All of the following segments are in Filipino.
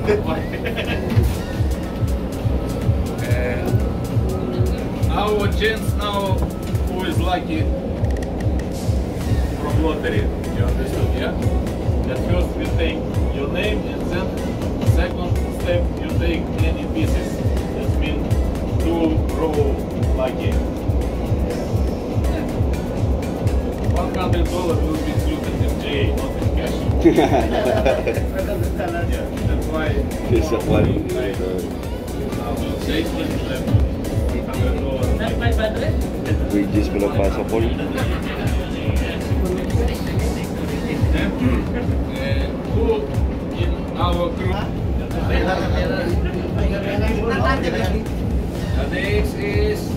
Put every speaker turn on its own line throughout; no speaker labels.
Our chance now, who is lucky from lottery, you understood, yeah? At first we take your name and then second step you take any pieces. That means 2 row lucky. $100 will be included in GA, not in cash. Yeah, that's why
It's a one. Bridges pinapasok ko.
Who in our group? The next is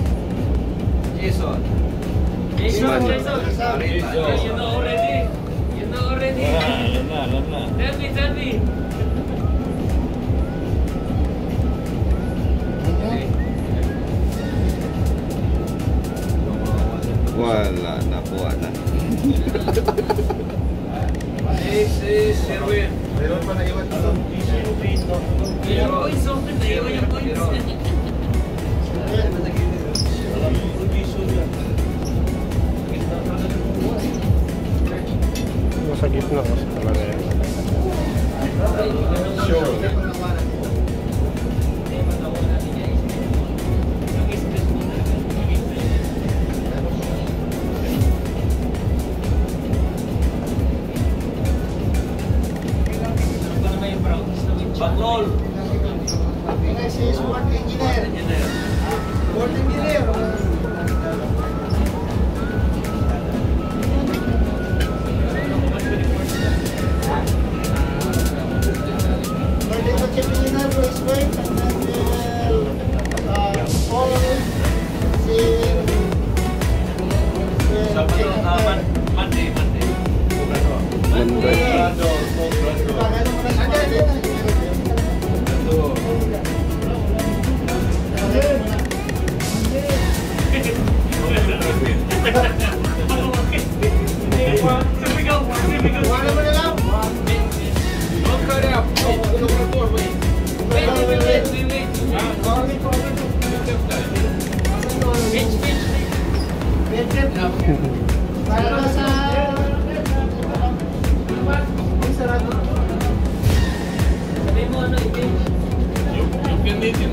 Jason.
Jason. You know already. You know already. Tell me.
Wala, nakuha na.
Next is Sherwin.
Meron pa naiwan ito.
Yung points, yung points.
Nasa gitna kasi talaga yan.
Sure.
Baklol.
Kasi sport engineer. Sport engineer.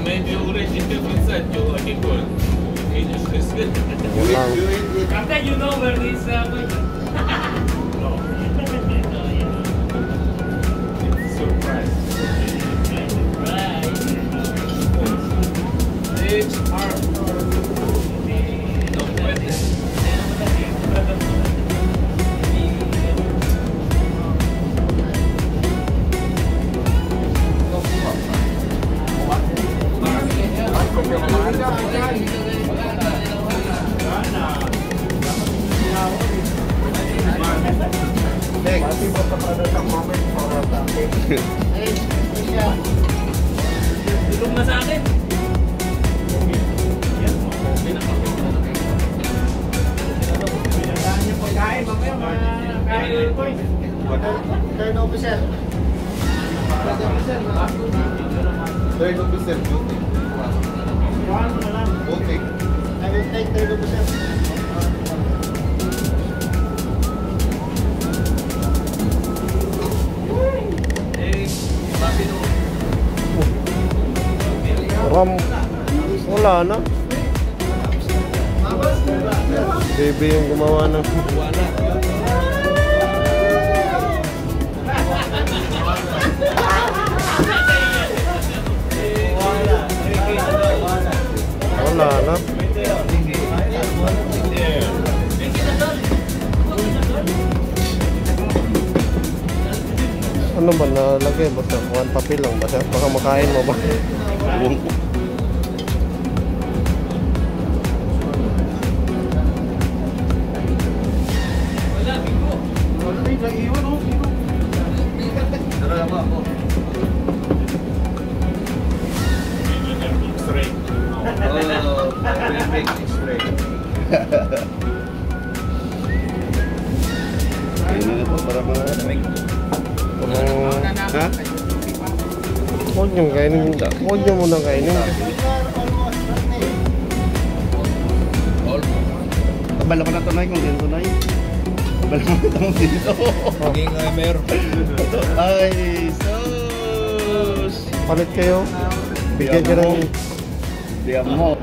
Maybe already feel inside you like a goal.
After you know where this going.
No. It's a surprise.
Right.
Next are
Tulong na sa akin.
Third officer. Third officer duty. Okay. I will take third officer.
Ram, wala na. Baby yung gumawa ng... Wala na. Ano ba nalagay? Basta one papel lang. Basta baka makain mo ba?
Ini na to para mga... Ha?
Huwag niyong kainin. Huwag niyo munang kainin.
Tabala ko na tunay kung dito tunay. Tabala ko na tunay dito.
Maging mayor.
Ay, sus!
Palit kayo. Bigyan niyo ng...
Diyan mo.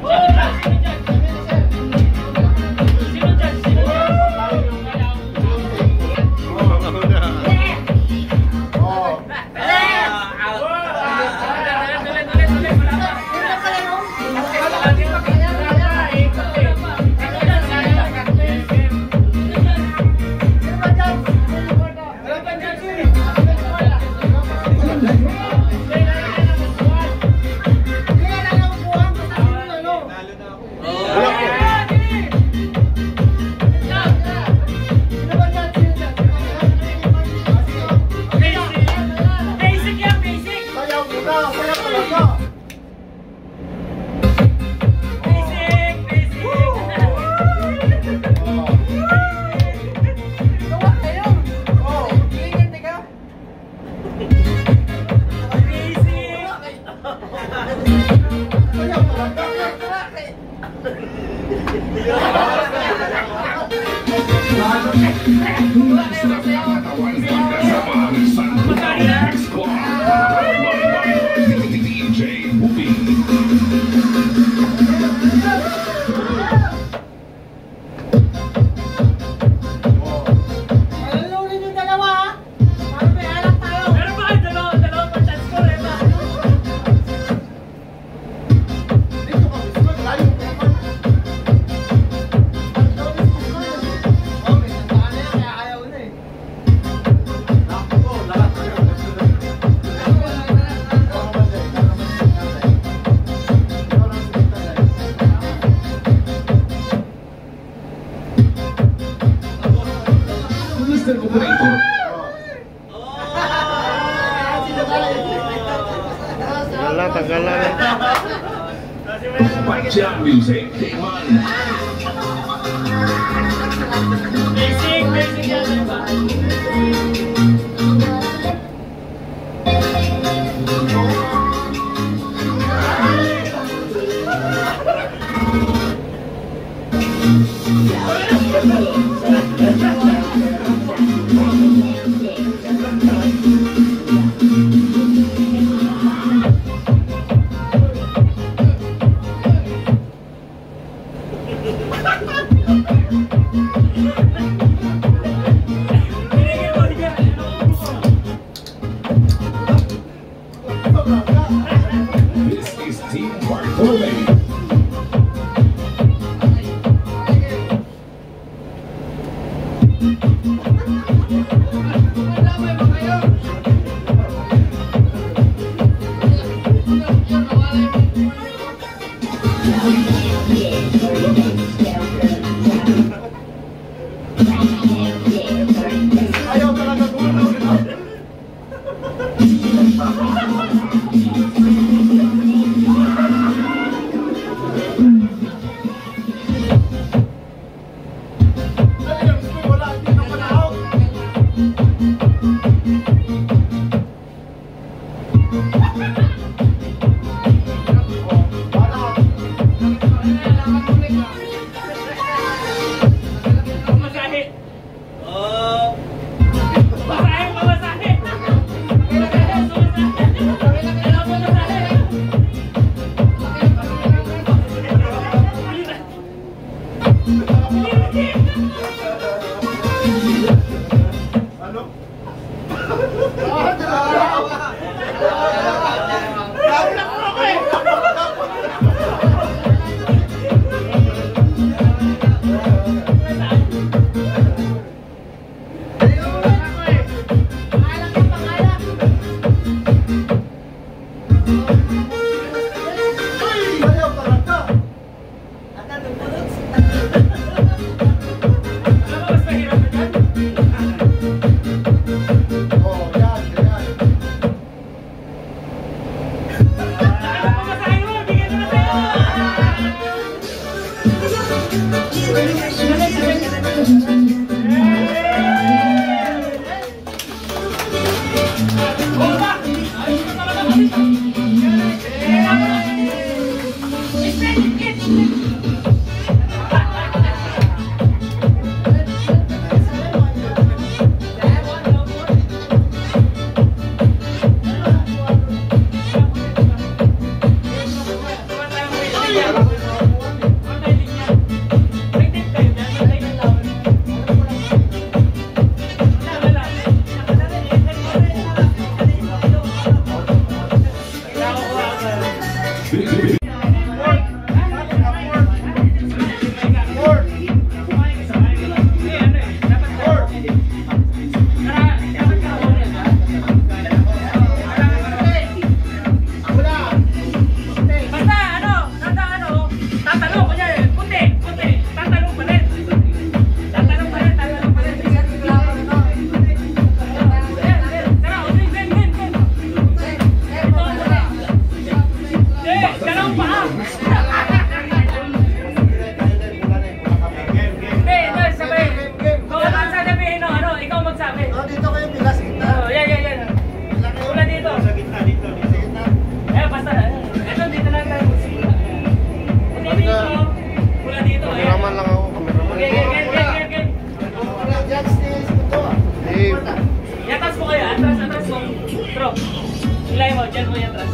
Tagalan.
Jam music, came on.
Basic yan, diba?
This is Team Bartolome.
Ayaw talaga gumalaw.
Ayos na talaga kami. Ilay mo, dyan mo yan, Ras.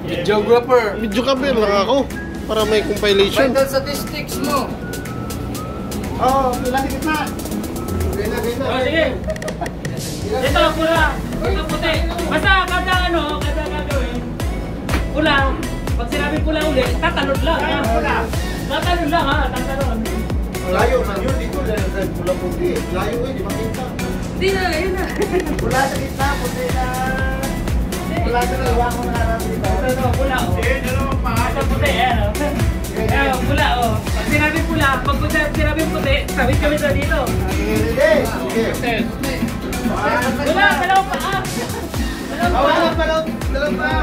Videographer. Videographer lang ako. Para may compilation.
Vital statistics mo. Oo, pila sa gitna. Gina.
O, sige. Ito, pula. Ito, puti. Basta, kada gagawin. Pula. Pag sinabing pula ulit, tatalon lang. Tatalon lang, ha? Tatalon.
Layo man yun, dito dahil pula puti. Layo eh, di makita.
Hindi na, yun na.
Pula sa gitna, puti na. Pula sa lawa ko na harap dito.
Ito, pula, o. Ito, puti, yan, o. Ayan, pula, o. Pag sinabing pula, pag sinabing puti, sabit kami sa dito.
Sige.
Pula, dalawang paa. Dalawang paa.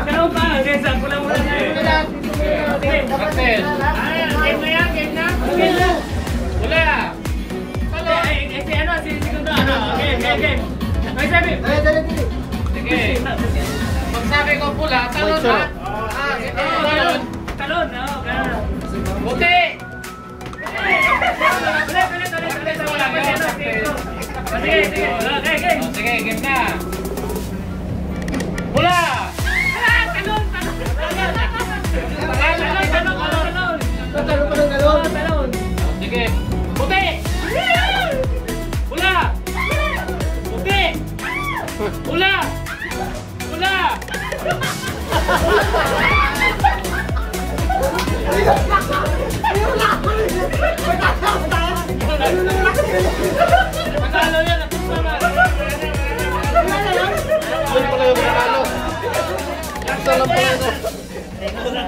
Dalawang paa. Okay, saan pula muna na. Sige.
Success.
Game na yan, game na. Game na.
Wala.
Si ano, si segundo, ano. Game. May sabi.
Dali.
Sige. Pag sabi ko pula, talon ha. Talon.
Talon, no? Ganun.
Puti.
Sige. Okay.
Sige, game na. Pula.
Talon.
Sige. Puti. Pula. Puti. Pula. Panalo yan.
Yun pala yung nanalo. Isa lang pala ito.
Ulit.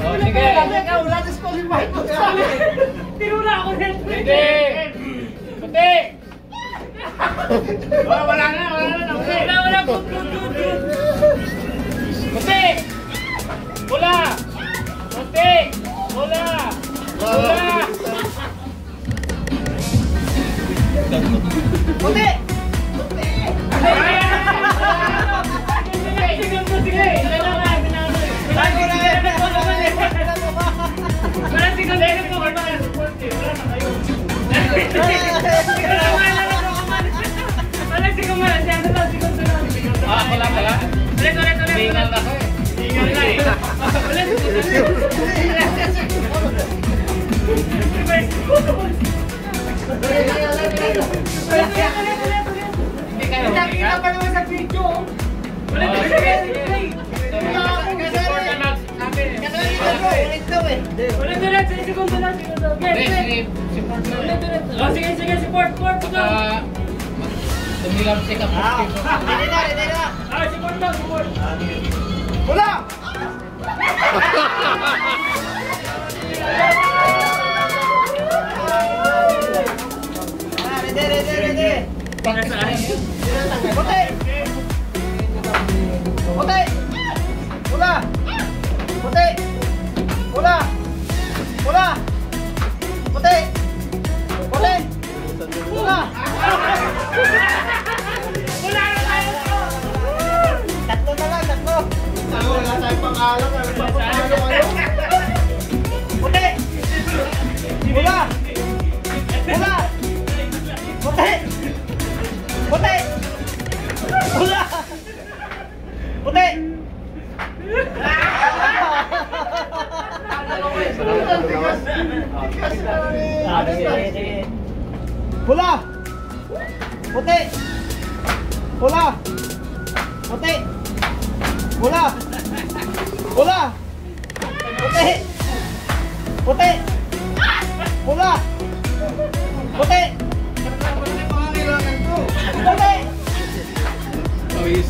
Oh, sige.
Tinula ako din.
Sige. Puti. Wala na.
Wala.
Puti. Pula. Puti. Pula.
Puti. Sige.
Tingnan na ko eh.
Nakikita pa naman sa video. Ulit, segundo lang. Sige, support.
Tumilam si Kapos.
Support.
Pula! Ready. Puti! Pula! Puti! Pula! Puti! Pula! Tatlo na lang. Wala tayong pang-alam. Puti! Pula! Puti!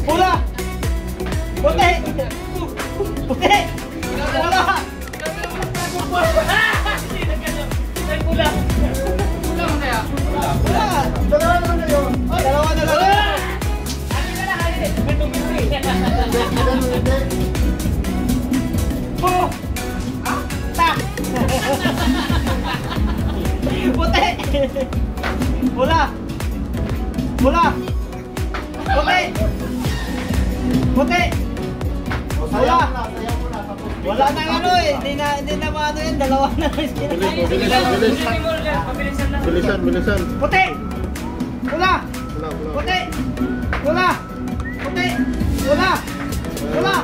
Pula! Puti! Dalawa na lang. Pula! Puti! Pula! Wala na ano eh. Hindi na maano yun. Dalawa na lang sila.
Bilisan.
Puti! Pula! Puti! Pula! Puti! Pula! Pula!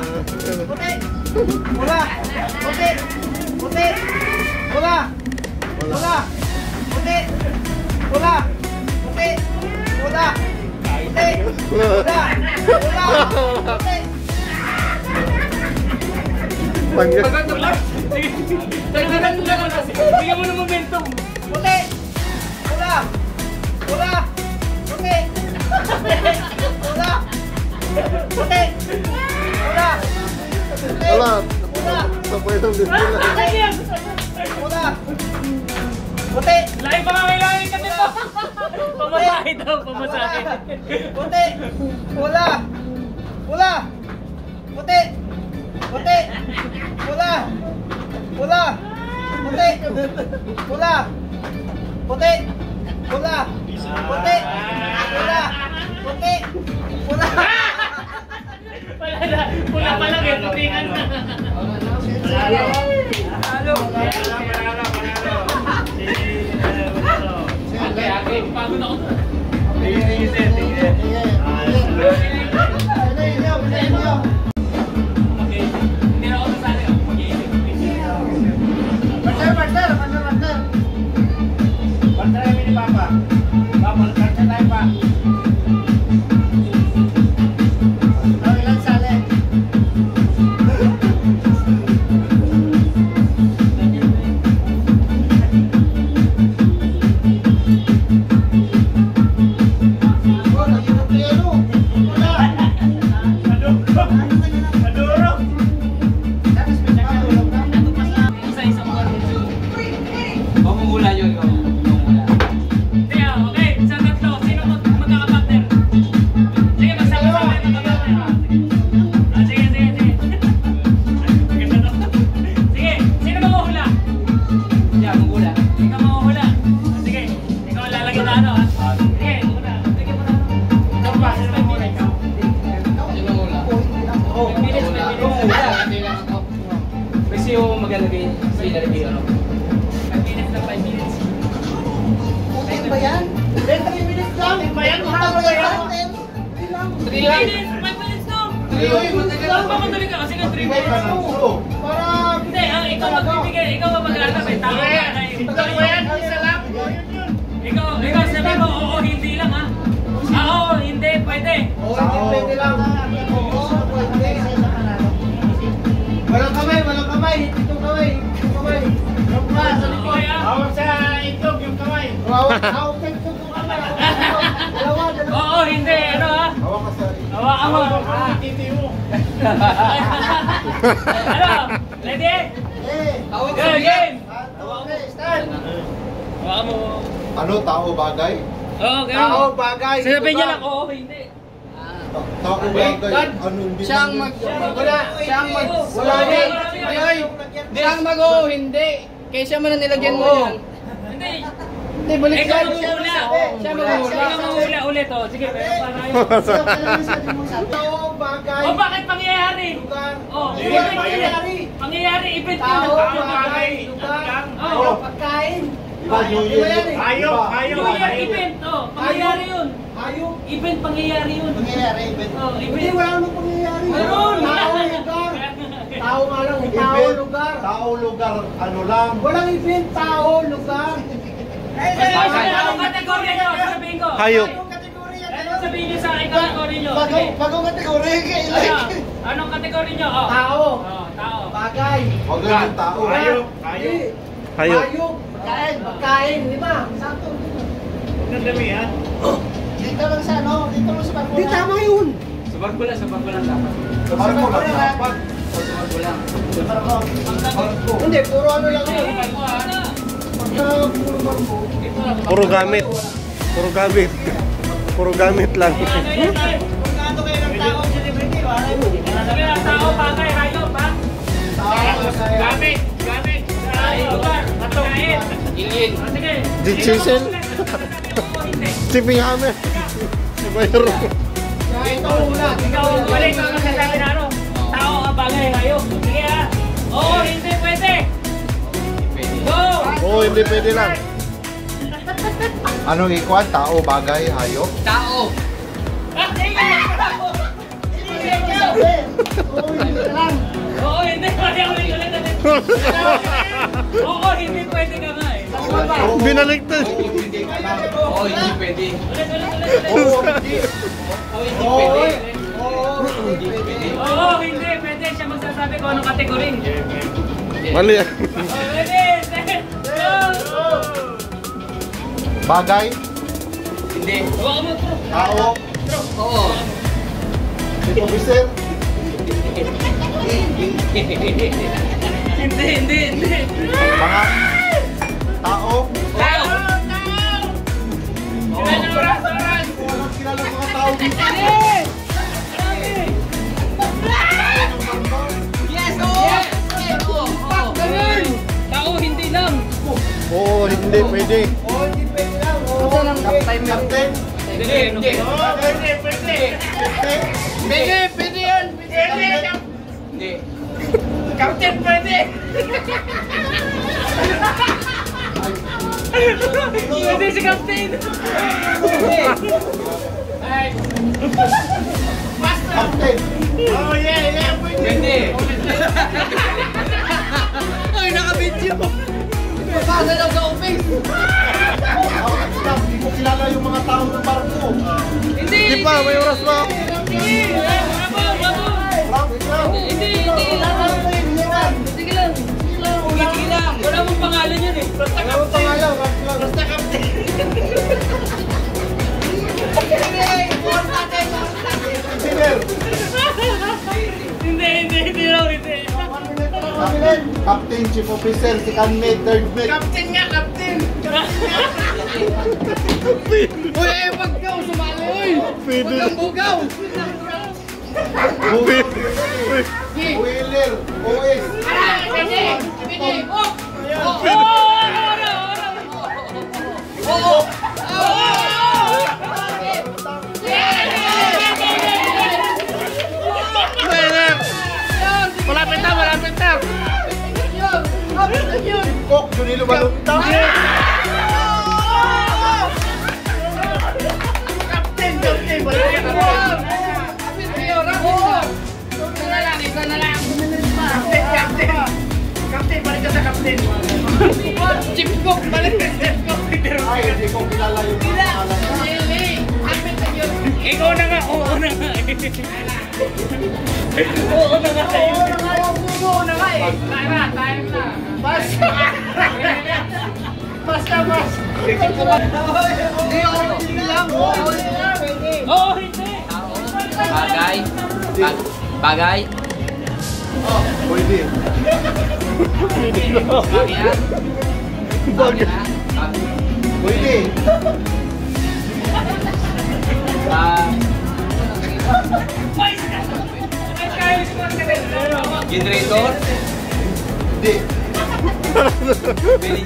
Puti! Pula! Puti! Puti! Pula! Pula! Puti! Pula! Puti! Pula! Puti! Pula! Pula! Puti!
Pagkakot lang. Tagdagan lang kasi. Bigyan mo ng momentum.
Puti! Pula! Pula! Puti! Pula! Puti! Pula!
Wala. Sabay lang din sila.
Pula! Puti!
Lain pa nga kailangan ka nito. Pamasahe daw, pamasahe.
Puti! Pula! Pula! Puti! Puti! Pula! Pula! Puti! Pula! Puti! Pula! Puti! Pula! Puti! Pula!
Pula pa lang eh, putingan na. Halo. Okay, pagod ako. Hindi na ako sasali.
Partner! Partner kami ni Papa. Papa, partner tayo pa. Ilan sali?
Ikaw sabi mo, oo, hindi lang ha. Oo, hindi, pwede.
Pwede lang. Walang kamay. Ito kamay.
Hawak sa itlog yung kamay.
Hawak sa itlog yung kamay.
Oo, hindi, ano ha? Hawakan mo.
Titi mo.
Ano? Ready?
Hawak
Go, game!
Start.
Hawakan mo.
Ano, tao bagay?
Oo, ganun.
Tao, bagay.
Sasabihin niya lang, oo, hindi.
Tao bagay. Ano, hindi
Siyang mag-o, hindi. Kaya siya man ang nilagyan mo yan.
Hindi.
Hindi, balik
Ikaw
ka.
mag-uula.
Siya mag-uula.
Ikaw mag-uula ulit, oh. Sige, pero para kayo.
Tao, bagay.
O, bakit pangyayari?
Lugar.
Oh,
Pangyayari.
Pangyayari, event
Tao,
yun.
bagay. Lugar.
Oo.
Pagkain.
New Year.
New Year event, oh. Pangyayari yun.
Hayop.
Event, pangyayari yun.
Pangyayari, event.
Oh,
Hindi,
event.
wala namang pangyayari.
Meron.
Tao, lugar. Tao nga lang, tao, lugar.
Tao, lugar, ano lang.
Walang event, tao, lugar.
Anong kategorya nyo? Sabihin ko.
Hayop.
Sabihin nyo sa akin kategorya nyo. Sige.
Bagong kategori,
Ano? Anong kategorya nyo? Oh.
Tao.
Oh, tao.
Bagay.
Huwag lang yung tao.
Hayop.
Hayop.
Pagkain, pagkain, di ba? Sakto.
Nandami ha?
Dito lang sa ano, dito lang sa barko. Di tama yun.
Sa barko lang dapat.
Sa barko lang dapat.
Hindi, puro ano lang yun.
Ano?
Pagka puro barko.
Puro gamit. Puro gamit lang.
Ano yan, tayo?
Pagkano kayo ng tao, celebrity, wala yun.
Sabi lang, tao, bagay, hayop, ha? Gamit. Lugar. Kain. Oh, sige.
Di chisel.
Oo, hindi.
Tipping hammer. Si Bayro.
Ito una.
Ikaw, balik ka magsasabi na ano? Tao, bagay, hayop. Sige ha. Oo,
hindi pwede lang.
Anong ikuan? Tao, bagay, hayop?
Tao. Oo, hindi. Oo, hindi pwede ka nga eh.
Binaligtad.
Oo, hindi pwede. Oo, hindi pwede. Siya magsasabi kung anong kategory.
Mali yan.
Pwede.
Bagay?
Hindi. Oo, mo.
Tao?
Oo.
Officer?
Hindi.
Mga tao?
Tao.
Walang kilala mga tao dito.
Yes, oo. Tao, hindi lang.
Oo, hindi pwede.
Captain?
Hindi. Pwede yun. Hindi. Captain, pwede. Pwede si Captain.
Captain?
Pwede. Ay, naka-video. Pasa daw sa office.
Hindi ko kilala yung mga tao ng barko.
Hindi.
Di pa, may oras pa.
Hindi. Sige lang. Wala mong pangalan yun eh. Basta Captain.
Engineer?
Hindi raw.
Captain, Chief Officer, second mate, third mate.
Captain nga, Captain. Uy, wag ka sumali, uy.
Pwede.
Wag kang bugaw.
Wheeler, OS.
Malapit na.
Kok, Junilo Balunta.
Chief Cook, balik ka Chief Cook.
Ay, hindi ko kilala yung mga pangalan.
Ikaw na nga, oo na nga eh. Oo na nga eh. Oo na nga eh. Tayo na. Basta. Hindi ako lang. Oo, hindi. Bagay.
Pwede. Pwede.
Generator?
Hindi.
Belly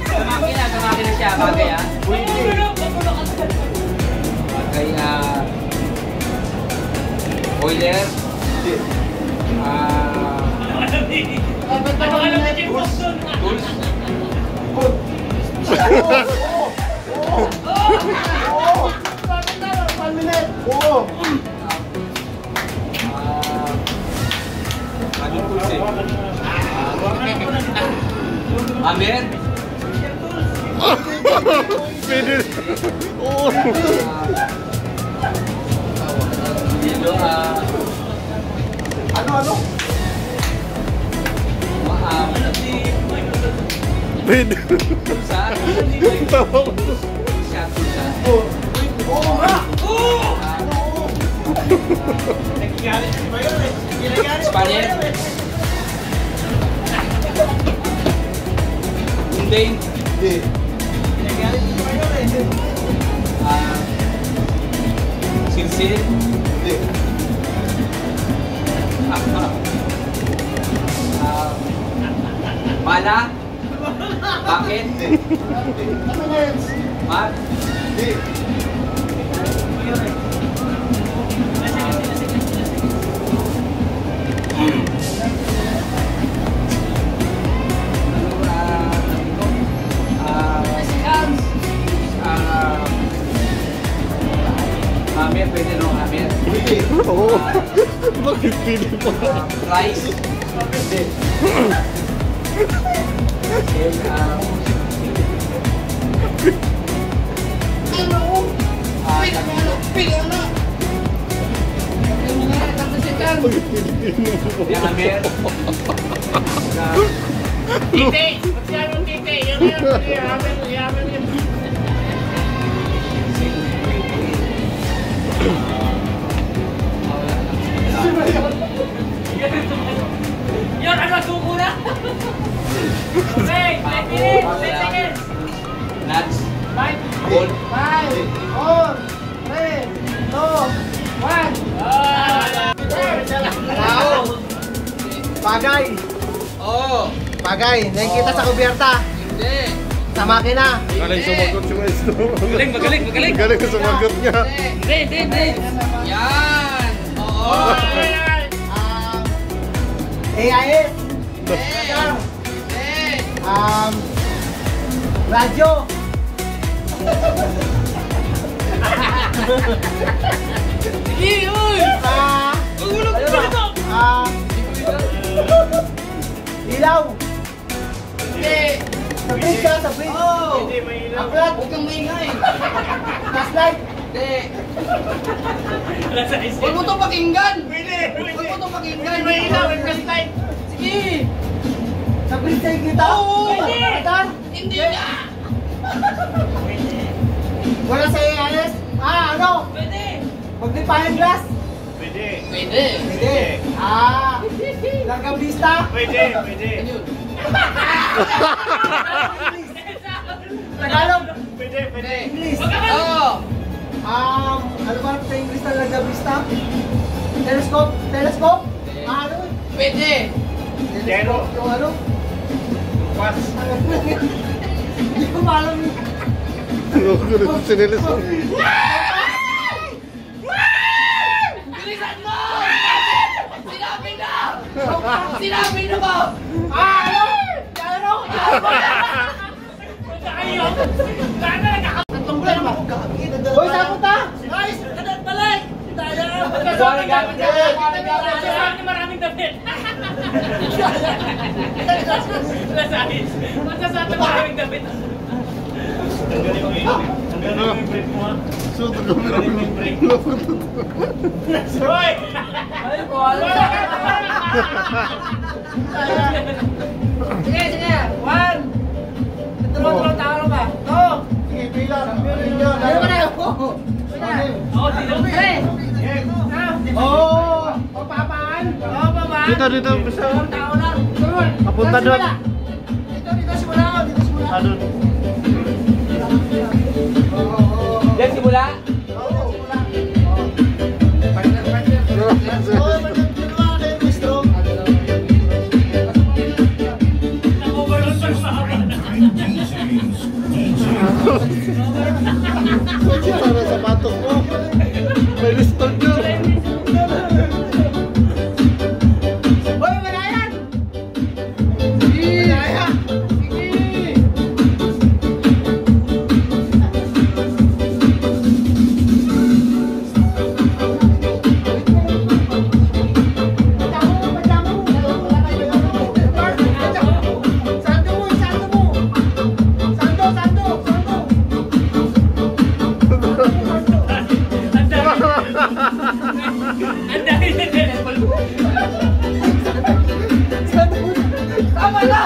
Sa makina siya, bagay ah. Bagay boiler.
Hindi.
Tools.
Good. Oo. 1 minute. Oo.
Anong tools eh? Hammer?
Pwede. Oo.
Dito,
Ano?
Pwede.
Tulsa?
Tawa ko.
Tulsa.
Oo nga.
Spaniel? Mundane?
Hindi.
Silsil?
Hindi.
Pala? Bakit?
Hindi.
Mat?
Hindi.
Hammer, pwede no, hammer.
Oo. Bakit pili pa?
Rice. Pwede. Hammer.
Tite! Magsiyano tite! Yan yan! Yaman yun!
Yun, ano, suko na? Okay, 10 minutes, 10 seconds. Nuts. 5, 4,
3, 2, 1! Bagay!
Oo.
Bagay! Nakikita sa kubyerta!
Hindi.
Sa makina!
Galing sumagot si Maestro.
Magaling.
Galing sa sumagot niya.
Hindi. Yan. Oo.
AIS! Radyo!
Sige, uy. Ulog ko ito.
Ilaw! Hindi! Sa bridge ka, sa bridge!
Hindi, may ilaw.
Aklat!
Huwag kang maingay.
Flashlight!
Hindi. Huwag mo itong pakinggan. Huwag mo itong pakinggan. May ilaw, may flashlight. Sige.
Sa bridge kayo kita!
Oo!
Agad?
Hindi na.
Wala sa AIS? Ano?
Pwede.
Magnifying glass?
Pwede.
Pwede! Largambista?
Ano yun?
Tagalog?
Pwede.
English?
Oo.
Ano ba sa English na largambista? Telescope? Telescope? Ano?
Pwede.
Telescope? Yung ano? Hindi ko maalam yun.
Ano si Nelson?
Bilisan mo! Sinabi na ba?
Ano? Ano?
Tatlong bulan ba?
Hoy, saan punta?
Guys, kadat balik!
Sorry, gamit ka.
Maraming damit. Maraming damit.
Suot ang camera.
Hoy! Ay, wala. Sige. 1. Tulong tao ba? 2.
Sige, bilang. Ano ba na yun? Papaan?
Dito, bisa.
Tao lang. Sunod.
Papunta doon.
Dito simula.
Adun.
Diyan simula?
Oo, simula. Oo, gusto.
Para sa batok mo. May liston yun.
Hoy, manayan! Manayan!
Tama na!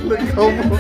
Nagkaw mo.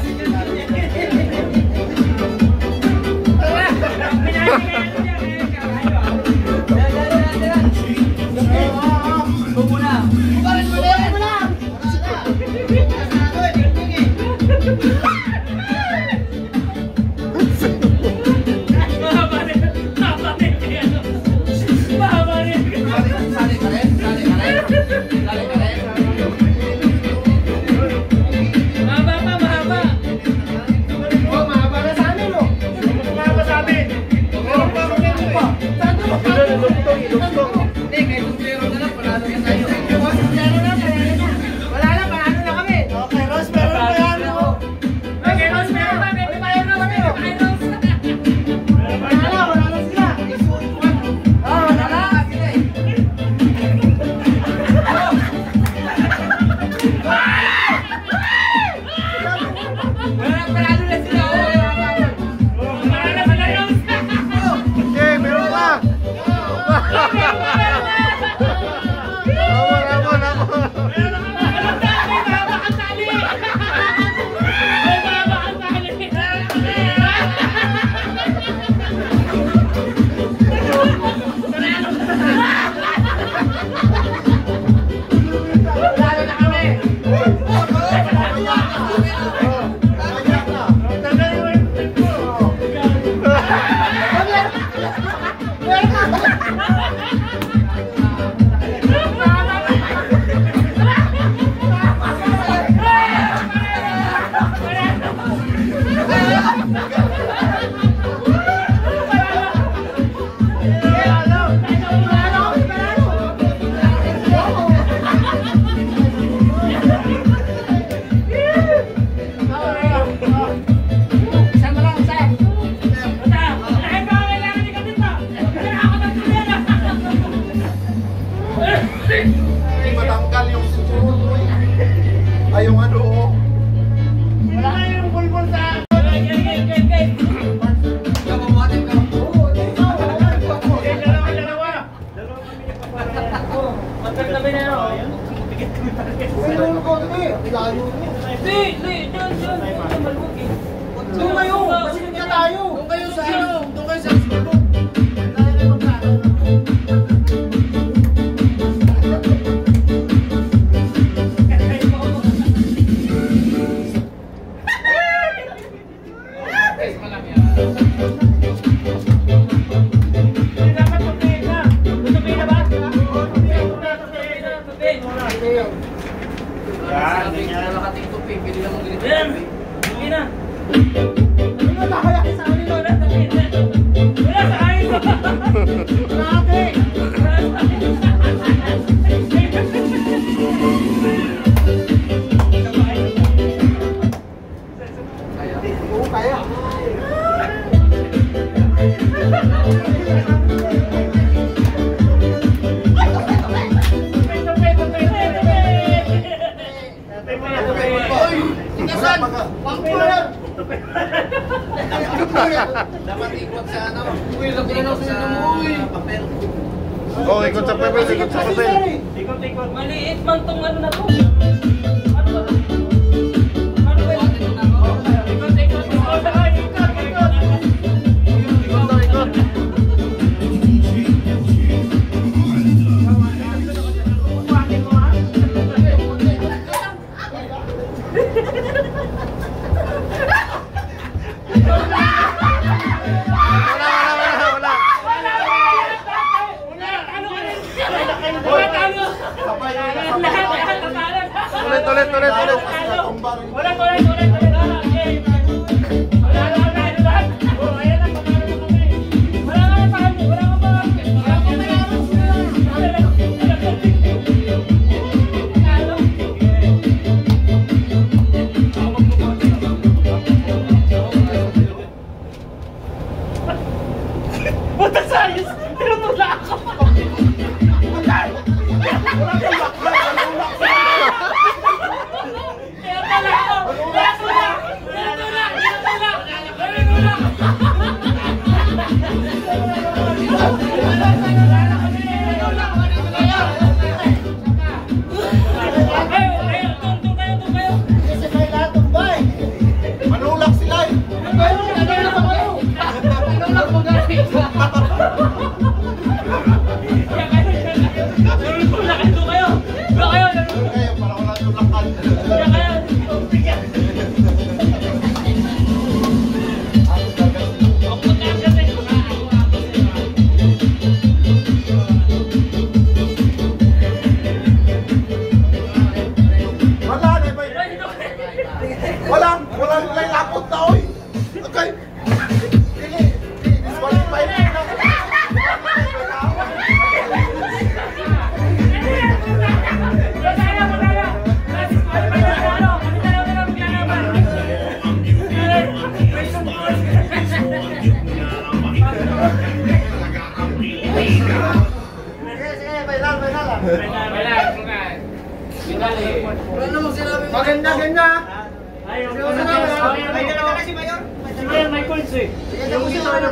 Doon kayo! Pasilip na tayo! Doon kayo sa ano? Doon kayo sa siguro! Dapat ikot sa ano? Ikot sa papel.
Oh, ikot sa papel, ikot sa papel.
Ikot. Maliit man tong ano na to. Ano ba to? Ano ba yun? Ikot.
Maganda, ganda.
Ayaw.
May dala na si Mayor.
Si Mayor may coins eh.
Yung ito ano.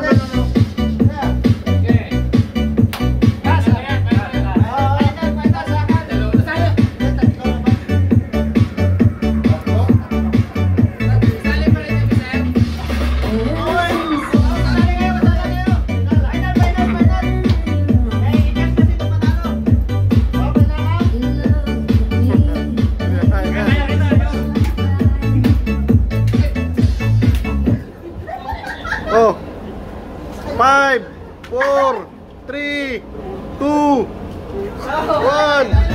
Oh. 5, 4, 3, 2, 5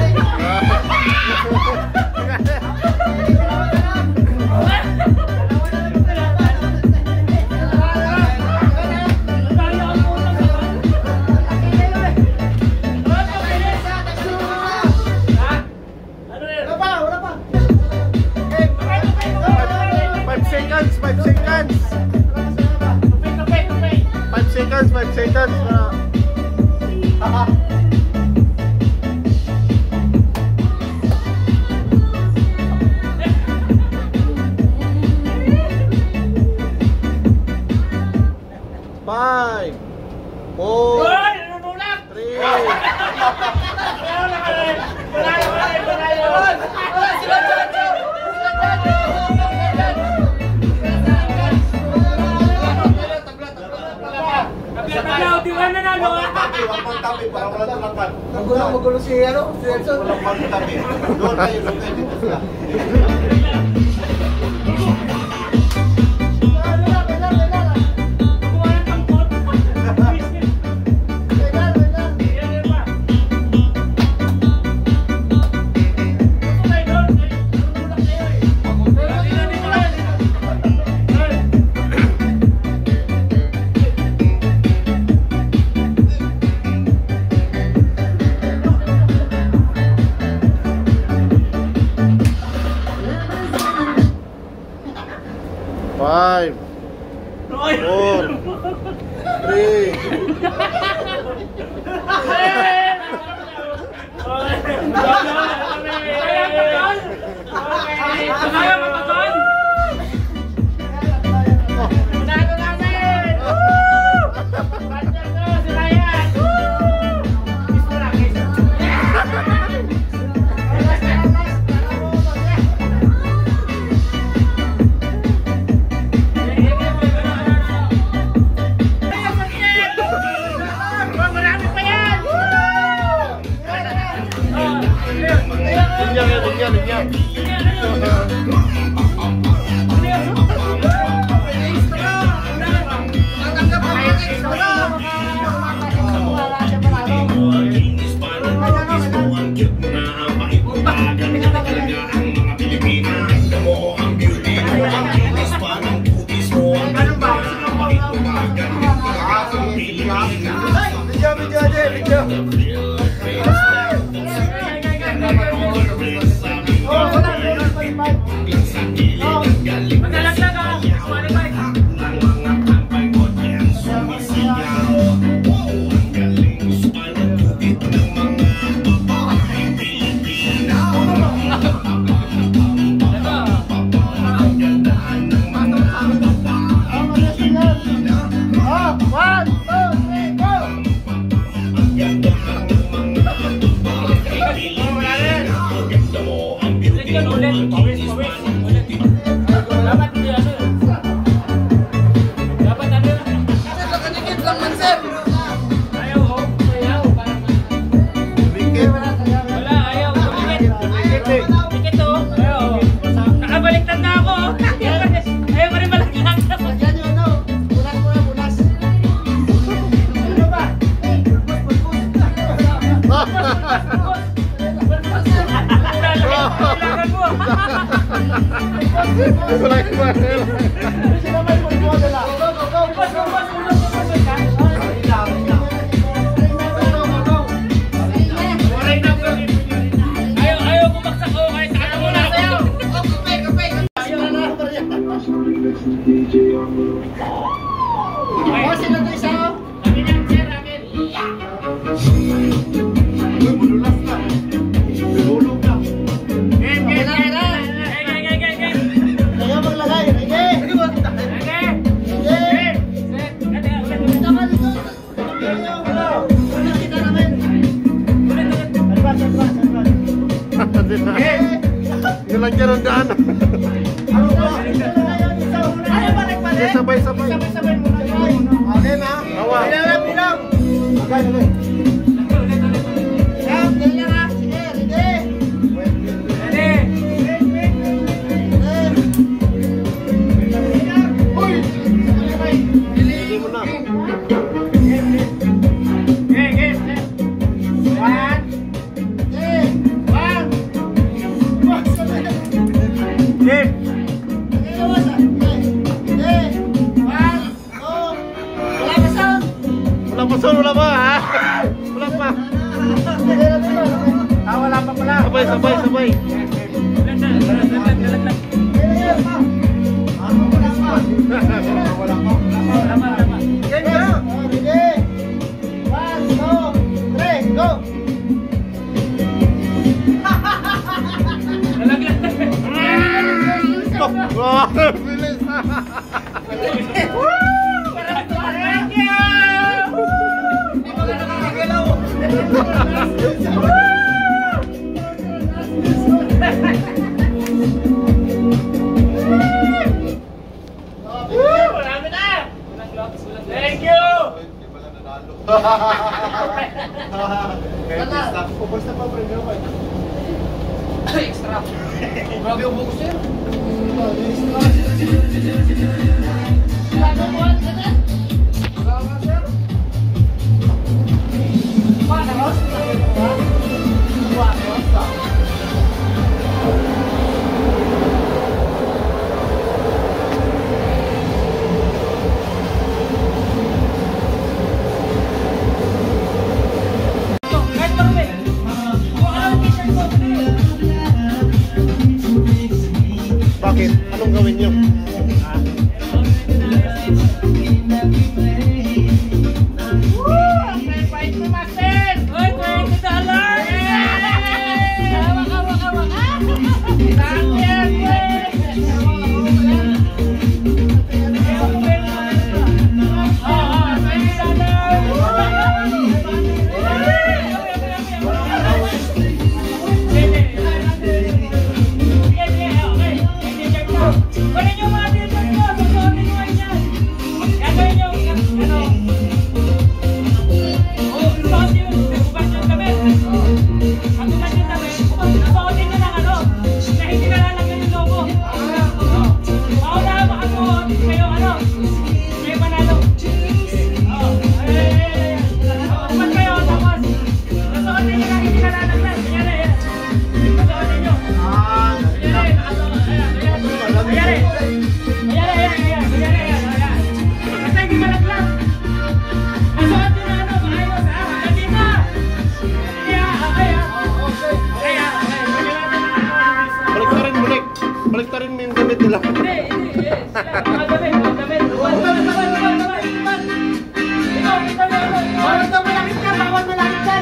seconds para Five, 4, 3.
magtabi para wala talakan.
Magulo si ano? Si Edson.
Walang magtabi. Doon tayo dito sila.
Five, 4, Nilagyan ng daan. Sabay-sabay.
Okay na.
Awa.
Bilang. Okay, okay. Sige,
Hindi mo na. Wala pa ha? Wala pa.
Wala pa pala.
Sabay. Wow, bilis.
Thank you!
Ubus na pa premium ko.
Extra. Grabe yung buko sir.
Bakit? Anong gawin nyo? Baliktarin mo yung gamit nila.
Hindi. Mga damit. Ikaw, malakit ka. Bawal malakit ka.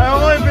Ayaw ko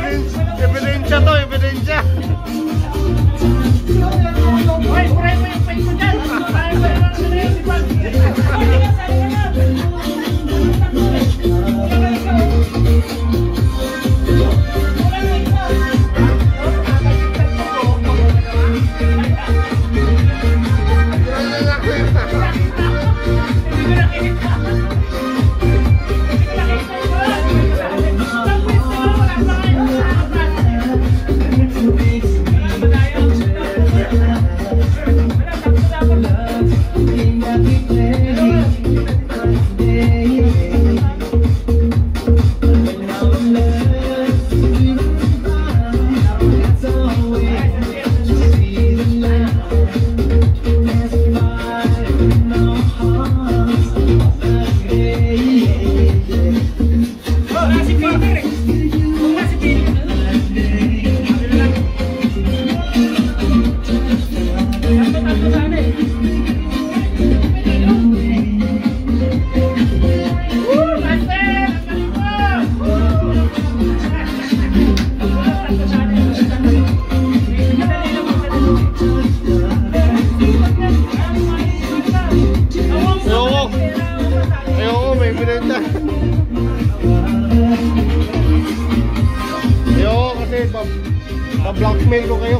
binenta. Ayoko kasi pa-blackmail ko kayo.